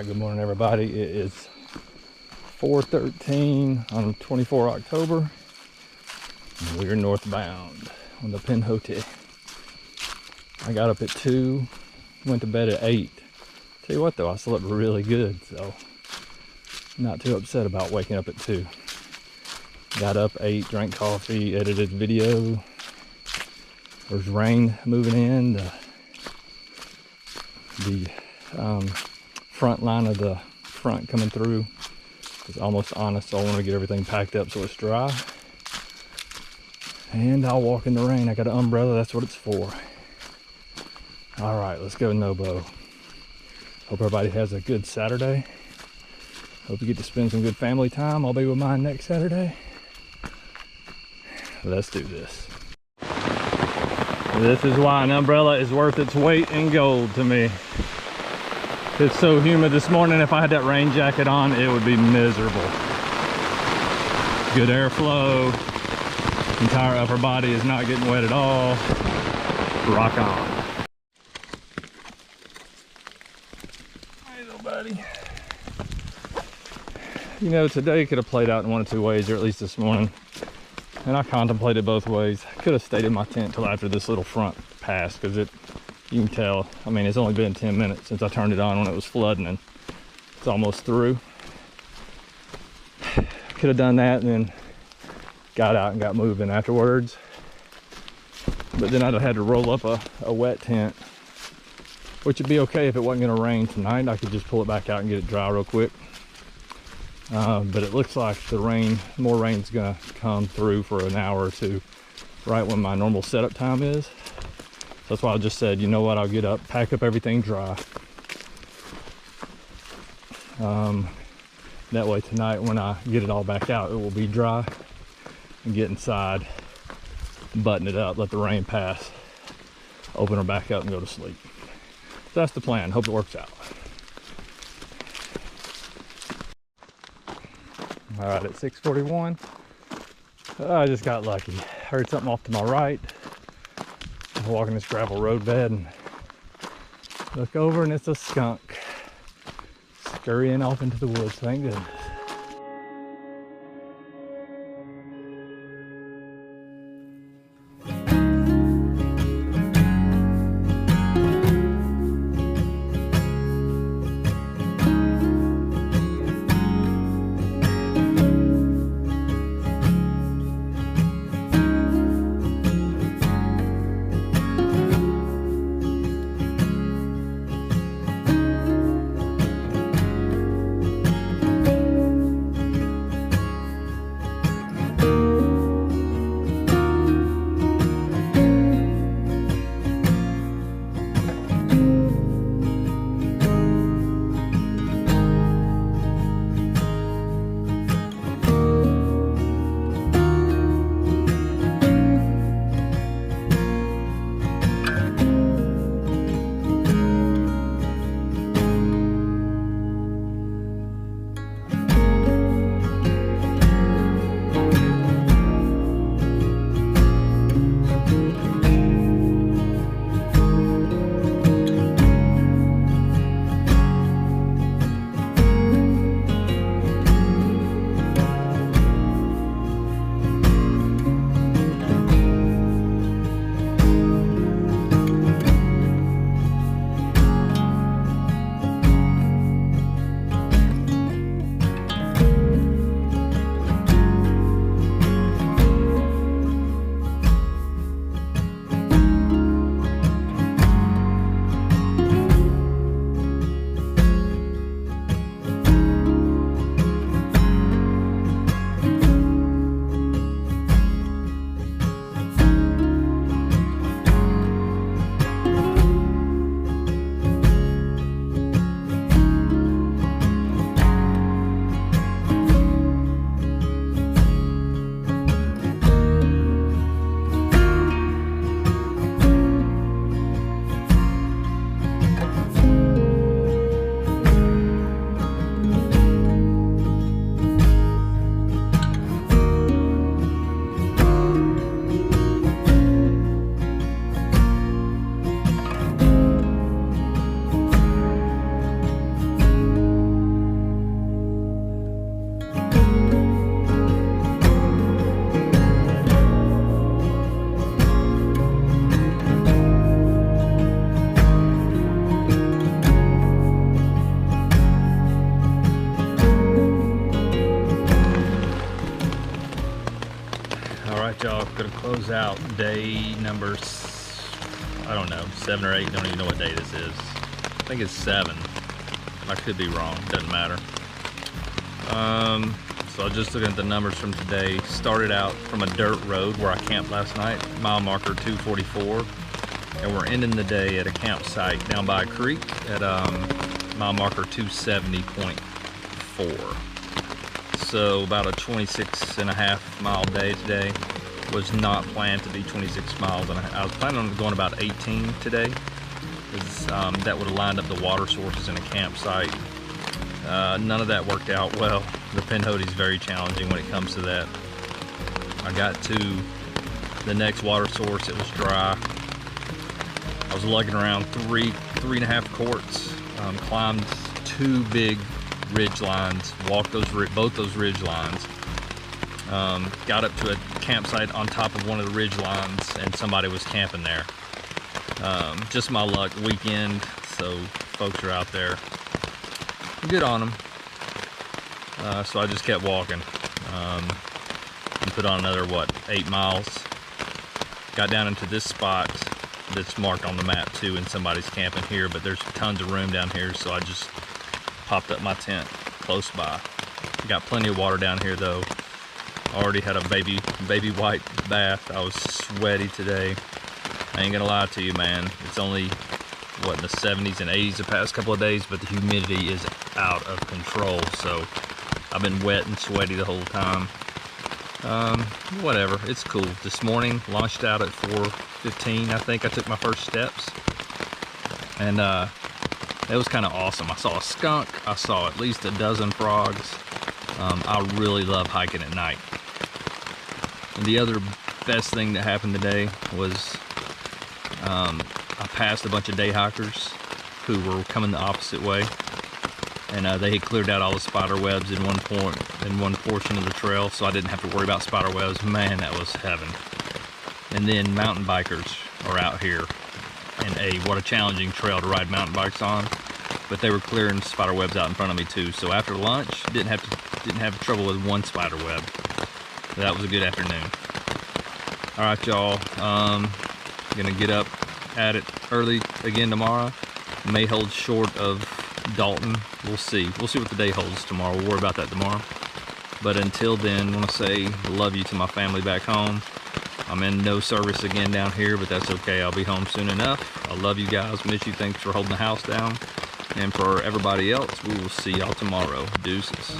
Good morning, everybody. It is 4:13 on 24 October. And we're northbound on the Pinhoti. I got up at 2, went to bed at 8. Tell you what though, I slept really good, so not too upset about waking up at 2. Got up, ate, drank coffee, edited video. There's rain moving in. The front line of the front coming through is almost honest, so I want to get everything packed up so it's dry. And I'll walk in the rain. I got an umbrella, that's what it's for. All right, let's go Nobo. Hope everybody has a good Saturday. Hope you get to spend some good family time. I'll be with mine next Saturday. Let's do this. This is why an umbrella is worth its weight in gold to me. It's so humid this morning. If I had that rain jacket on, it would be miserable. Good airflow. Entire upper body is not getting wet at all. Rock on. Hey little buddy. You know, today could have played out in one of two ways, or at least this morning. And I contemplated both ways. I could have stayed in my tent till after this little front passed, because you can tell, I mean, it's only been 10 minutes since I turned it on when it was flooding, and it's almost through. Could have done that and then got out and got moving afterwards. But then I'd have had to roll up a wet tent, which would be okay if it wasn't going to rain tonight. I could just pull it back out and get it dry real quick. But it looks like more rain's gonna come through for an hour or two, right when my normal setup time is. So that's why I just said, you know what, I'll get up, pack up everything dry. That way tonight when I get it all back out, it will be dry, and get inside, button it up, let the rain pass, open her back up and go to sleep. So that's the plan, hope it works out. All right, at 6:41, I just got lucky. Heard something off to my right. I'm walking this gravel roadbed and look over and it's a skunk scurrying off into the woods, thank goodness. close out day number, I don't know, 7 or 8, don't even know what day this is. I think it's 7. I could be wrong, doesn't matter. So just looking at the numbers from today, started out from a dirt road where I camped last night, mile marker 244, and we're ending the day at a campsite down by a creek at mile marker 270.4. So about a 26.5 mile day today. Was not planned to be 26 miles, and I was planning on going about 18 today, because that would have lined up the water sources in a campsite. None of that worked out well. The Pinhoti is very challenging when it comes to that. I got to the next water source, it was dry. I was lugging around 3.5 quarts, climbed 2 big ridge lines, walked both those ridge lines. Got up to a campsite on top of one of the ridge lines, and somebody was camping there. Just my luck, weekend, so folks are out there. Good on them. So I just kept walking and put on another, 8 miles. Got down into this spot that's marked on the map too, and somebody's camping here, but there's tons of room down here, so I just popped up my tent close by. Got plenty of water down here though. Already had a baby white bath. I was sweaty today. I ain't gonna lie to you, man. It's only in the 70s and 80s the past couple of days, but the humidity is out of control. So I've been wet and sweaty the whole time. Whatever, it's cool. This morning, launched out at 4:15. I think I took my first steps, and it was kind of awesome. I saw a skunk. I saw at least a dozen frogs. I really love hiking at night. And the other best thing that happened today was I passed a bunch of day hikers who were coming the opposite way, and they had cleared out all the spider webs in one portion of the trail, so I didn't have to worry about spider webs. Man, that was heaven. And then mountain bikers are out here, and what a challenging trail to ride mountain bikes on. But they were clearing spider webs out in front of me too. So after lunch, didn't have trouble with one spider web. So that was a good afternoon. All right, y'all. Gonna get up at it early again tomorrow. May hold short of Dalton. We'll see. We'll see what the day holds tomorrow. We'll worry about that tomorrow. But until then, I want to say love you to my family back home. I'm in no service again down here, but that's okay. I'll be home soon enough. I love you guys. Miss you. Thanks for holding the house down. And for everybody else, we will see y'all tomorrow. Deuces.